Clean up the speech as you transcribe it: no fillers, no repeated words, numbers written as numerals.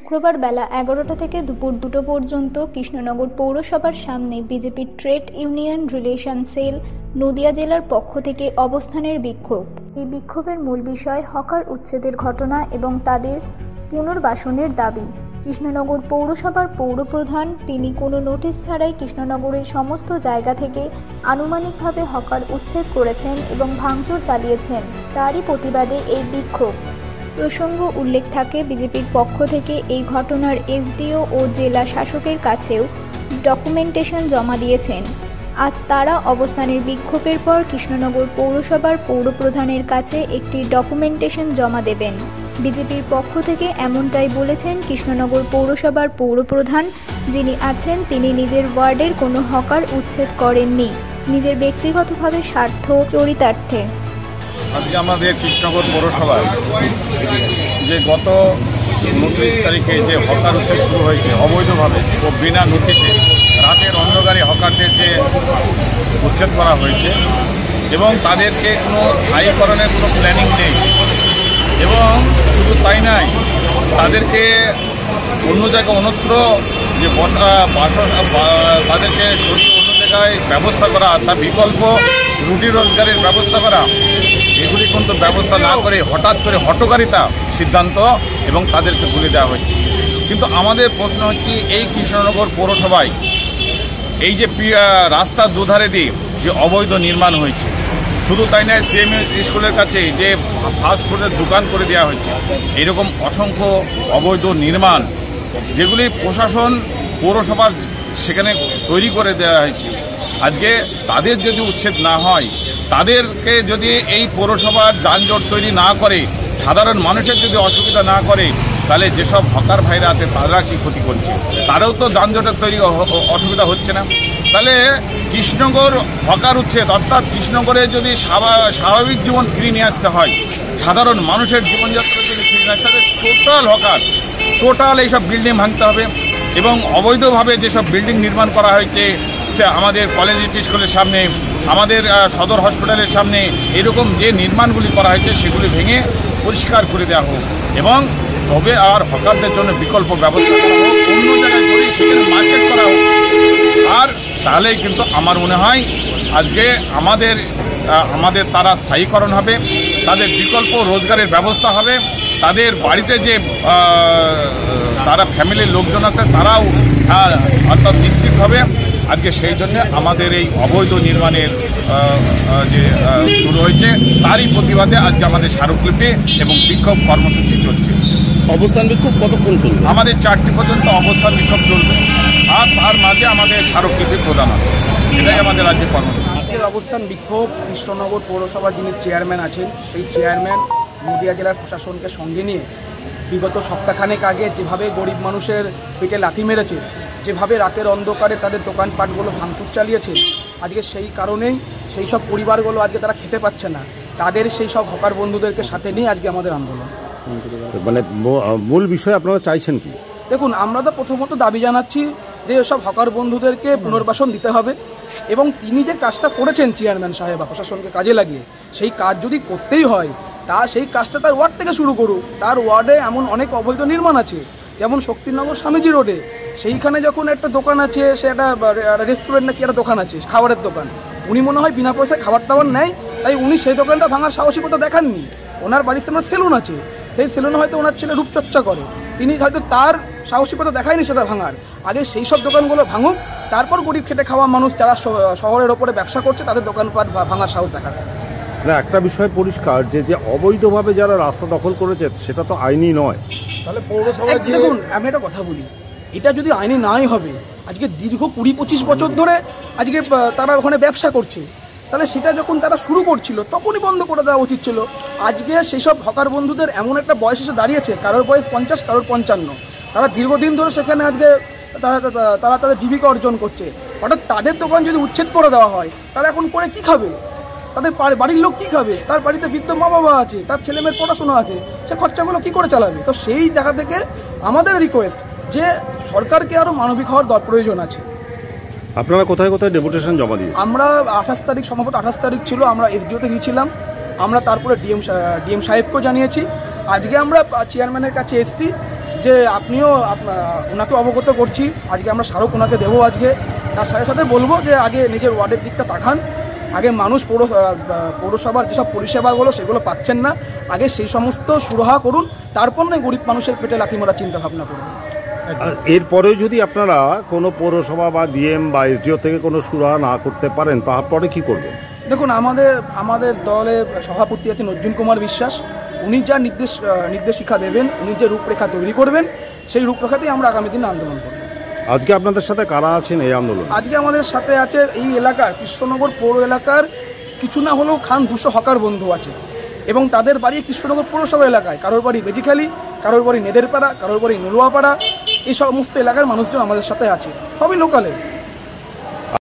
শুক্রবার বেলা 11টা থেকে দুপুর 2টো পর্যন্ত কৃষ্ণনগর পৌরসভার সামনে BJP trade union relation cell Nadia জেলার পক্ষ থেকে অবস্থানের বিক্ষোভ। এই বিক্ষোভের মূল বিষয় হকার উচ্ছেদের ঘটনা এবং তাদের পুনর্বাসনের দাবি। কৃষ্ণনগর পৌরসভার পৌরপ্রধান তিনি কোনো নোটিশ ছাড়াই কৃষ্ণনগরের সমস্ত জায়গা থেকে আনুমানিকভাবে হকার উচ্ছেদ করেছেন এবং ভাঙচুর চালিয়েছেন। তারই প্রতিবাদে এই বিক্ষোভ। প্রসঙ্গ উল্লেখ থাকে বিজেপির পক্ষ থেকে এই ঘটনার এসডিও ও জেলা শাসকের কাছেও ডকুমেন্টেশন জমা দিয়েছেন। আজ তারা অবস্থানের বিক্ষোভের পর কৃষ্ণনগর পৌরসভার পৌরপ্রধানের কাছে একটি ডকুমেন্টেশন জমা দেবেন। বিজেপির পক্ষ থেকে এমনটাই বলেছেন কৃষ্ণনগর পৌরসভার পৌরপ্রধান যিনি আছেন, তিনি নিজের ওয়ার্ডের কোনো হকার উচ্ছেদ করেননি, নিজের ব্যক্তিগতভাবে স্বার্থ চরিতার্থে। আজকে আমাদের কৃষ্ণনগর পৌরসভায় যে গত 29 তারিখে যে হকার উচ্ছেদ শুরু হয়েছে অবৈধভাবে ও বিনা নোটিশে রাতের অন্ধকারে হকারদের যে উচ্ছেদ করা হয়েছে এবং তাদেরকে কোনো স্থায়ীকরণের কোনো প্ল্যানিং নেই, এবং শুধু তাই নয়, তাদেরকে অন্য জায়গায় অন্যত্র যে তাদেরকে অন্য জায়গায় ব্যবস্থা করা, তার বিকল্প রুটি রোজগারের ব্যবস্থা করা, এগুলি কিন্তু ব্যবস্থা না করে হঠাৎ করে হঠকারিতা সিদ্ধান্ত এবং তাদেরকে তুলে দেওয়া হচ্ছে। কিন্তু আমাদের প্রশ্ন হচ্ছে এই কৃষ্ণনগর পৌরসভায় এই যে রাস্তার দুধারে দিয়ে যে অবৈধ নির্মাণ হয়েছে, শুধু তাই নয়, সিএমএ স্কুলের কাছে যে ফাস্টফুডের দোকান করে দেওয়া হয়েছে, এরকম অসংখ্য অবৈধ নির্মাণ যেগুলি প্রশাসন পৌরসভার সেখানে তৈরি করে দেওয়া হয়েছে। আজকে তাদের যদি উচ্ছেদ না হয়, তাদেরকে যদি এই পৌরসভার যানজট তৈরি না করে, সাধারণ মানুষের যদি অসুবিধা না করে, তাহলে যেসব হকার ভাইরা আছে তারা কি ক্ষতি করছে? তারাও তো যানজটের তৈরি অসুবিধা হচ্ছে না। তাহলে কৃষ্ণনগর হকার উচ্ছেদ, অর্থাৎ কৃষ্ণনগরে যদি স্বাভাবিক জীবন ফিরিয়ে নিয়ে আসতে হয়, সাধারণ মানুষের জীবনযাত্রা যদি ফিরিয়ে নিয়ে আসতে হবে, টোটাল এইসব বিল্ডিং ভাঙতে হবে এবং অবৈধভাবে যেসব বিল্ডিং নির্মাণ করা হয়েছে আমাদের কলেজ স্কুলের সামনে, আমাদের সদর হসপিটালের সামনে, এরকম যে নির্মাণগুলি করা হয়েছে সেগুলি ভেঙে পরিষ্কার করে দেওয়া হোক এবং তবে আর হকারদের জন্য বিকল্প ব্যবস্থা করা হোক, অন্য জায়গায় করে সেখানে মার্কেট করা হোক। আর তাহলেই কিন্তু আমার মনে হয় আজকে আমাদের তারা স্থায়ীকরণ হবে, তাদের বিকল্প রোজগারের ব্যবস্থা হবে, তাদের বাড়িতে যে তারা ফ্যামিলির লোকজন আছে তারাও অর্থাৎ নিশ্চিত হবে। আজকে সেই জন্য আমাদের এই অবৈধ নির্মাণের যে শুরু হয়েছে তারই প্রতিবাদে আজকে আমাদের স্মারকলিপি এবং বিক্ষোভ কর্মসূচি চলছে। অবস্থান বিক্ষোভ কতক্ষণ চলবে? আমাদের 4টি পর্যন্ত অবস্থান বিক্ষোভ চলবে, আর তার মাঝে আমাদের স্মারকলিপি প্রদান হবে। এটাই আমাদের আজকে কর্মসূচি। আজকের অবস্থান বিক্ষোভ কৃষ্ণনগর পৌরসভার যিনি চেয়ারম্যান আছেন, সেই চেয়ারম্যান নদিয়া জেলার প্রশাসনকে সঙ্গে নিয়ে বিগত সপ্তাহখানেক আগে যেভাবে গরিব মানুষের পেটে লাথি মেরেছে, যেভাবে রাতের অন্ধকারে তাদের দোকানপাটগুলো ভাঙচুর চালিয়েছে, আজকে সেই কারণেই সেই সব পরিবারগুলো আজকে তারা খেতে পাচ্ছে না, তাদের সেই সব হকার বন্ধুদেরকে সাথে নিয়ে আজকে আমাদের আন্দোলন। মানে মূল বিষয় আপনারা চাইছেন কি? দেখুন, আমরা তো প্রথমত দাবি জানাচ্ছি যে সব হকার বন্ধুদেরকে পুনর্বাসন দিতে হবে এবং তিনি যে কাজটা করেছেন চেয়ারম্যান সাহেব প্রশাসনকে কাজে লাগিয়ে, সেই কাজ যদি করতেই হয় সেই কাজটা তার ওয়ার্ড থেকে শুরু করুক। তার ওয়ার্ডে এমন অনেক অবৈধ নির্মাণ আছে, যেমন শক্তিনগর স্বামীজি রোডে সেইখানে যখন একটা দোকান আছে, সে একটা রেস্টুরেন্ট নাকি একটা দোকান আছে, খাবারের দোকান, উনি মনে হয় বিনা পয়সায় খাবার টাবার নেয়, তাই উনি সেই দোকানটা ভাঙার সাহসিকতা দেখাননি। ওনার বাড়ির সামনে সেলুন আছে, সেই সেলুনে হয়তো ওনার ছেলে রূপচর্চা করে, তিনি হয়তো তার সাহসিকতা দেখায়নি সেটা ভাঙার। আগে সেই সব দোকানগুলো ভাঙুক, তারপর গরিব খেটে খাওয়া মানুষ যারা শহরের ওপরে ব্যবসা করছে তাদের দোকানপাট ভাঙার সাহস দেখাবে না। একটা বিষয় পরিষ্কার যে অবৈধভাবে যারা রাস্তা দখল করেছে সেটা তো আইনি নয়। তাহলে পৌরসভা দেখুন, আমি একটা কথা বলি, এটা যদি আইনি নাই হবে, আজকে দীর্ঘ 20-25 বছর ধরে আজকে তারা ওখানে ব্যবসা করছে, তাহলে সেটা যখন তারা শুরু করছিল তখনই বন্ধ করে দেওয়া উচিত ছিল। আজকে সেসব হকার বন্ধুদের এমন একটা বয়স এসে দাঁড়িয়েছে, কারোর বয়স 50, কারোর 55, তারা দীর্ঘদিন ধরে সেখানে আজকে তারা তাদের জীবিকা অর্জন করছে। হঠাৎ তাদের দোকান যদি উচ্ছেদ করে দেওয়া হয়, তারা এখন করে কি খাবে? তাদের বাড়ির লোক কি খাবে? তার বাড়িতে বৃদ্ধ মা বাবা আছে, তার ছেলে মেয়ের পড়াশোনা আছে, সে খরচাগুলো কি করে চালাবে? তো সেই জায়গা থেকে আমাদের রিকোয়েস্ট যে সরকারকে আরও মানবিক হওয়ার প্রয়োজন আছে। আপনারা কোথায় কোথায় ডেপুটেশন জমা দিয়ে? আমরা 28 তারিখ, সম্ভবত 28 তারিখ ছিল, আমরা এসডিওতে দিয়েছিলাম, আমরা তারপরে ডিএম সাহেবকেও জানিয়েছি। আজকে আমরা চেয়ারম্যানের কাছে এসেছি, যে আপনিও ওনাকে অবগত করছি, আজকে আমরা স্মারক ওনাকে দেবো আজকে। তার সাথে সাথে বলবো যে আগে নিজের ওয়ার্ডের দিকটা তাকান, আগে মানুষ পৌরসভার যেসব পরিষেবাগুলো সেগুলো পাচ্ছেন না, আগে সেই সমস্ত সুরাহা করুন, তারপর নয় গরিব মানুষের পেটে লাথি মারার চিন্তা ভাবনা করুন। এরপরেও যদি আপনারা কোনো পৌরসভা বা ডিএম বা এসডিও থেকে কোনো সুরাহা না করতে পারেন, তারপরে কি করবেন? দেখুন, আমাদের দলের সভাপতি আছেন অর্জুন কুমার বিশ্বাস, উনি যা নির্দেশিকা দেবেন, উনি যে রূপরেখা তৈরি করবেন, সেই রূপরেখাতেই আমরা আগামী দিনে আন্দোলন করব। আজকে আপনাদের সাথে কারা আছেন এই আন্দোলন? আজকে আমাদের সাথে আছে এই এলাকার কৃষ্ণনগর পৌর এলাকার কিছু না হলেও 200 হকার বন্ধু আছে, এবং তাদের বাড়ি কৃষ্ণনগর পৌরসভা এলাকায়, কারোর বাড়ি বেটিখালি, কারোর বাড়ি নেদেরপাড়া, কারোর বাড়ি নলুয়াপাড়া, এই সমস্ত এলাকার মানুষজন আমাদের সাথে আছে, সবই লোকালে।